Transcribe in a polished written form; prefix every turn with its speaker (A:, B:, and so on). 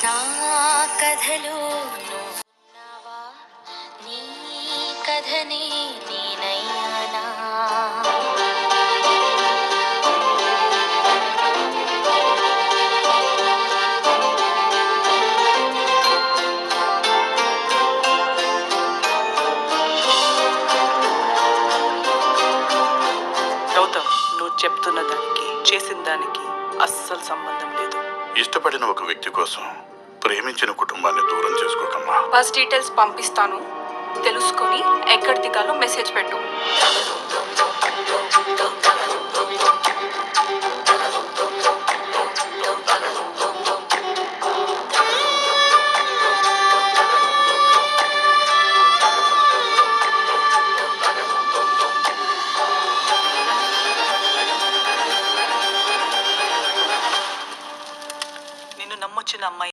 A: నా కథలో నువ్వున్నావా, నీ కథనే నేనయ్యానా.
B: గౌతమ్, నువ్వు చెప్తున్న దానికి చేసిన దానికి అస్సలు సంబంధం లేదు.
C: ఇష్టపడిన ఒక వ్యక్తి కోసం ప్రేమించిన కుటుంబాన్ని దూరం చేసుకోకమ్మా.
B: బస్ డీటెయిల్స్ పంపిస్తాను, తెలుసుకొని ఎక్కడ దిగాలో మెసేజ్ పెట్టు.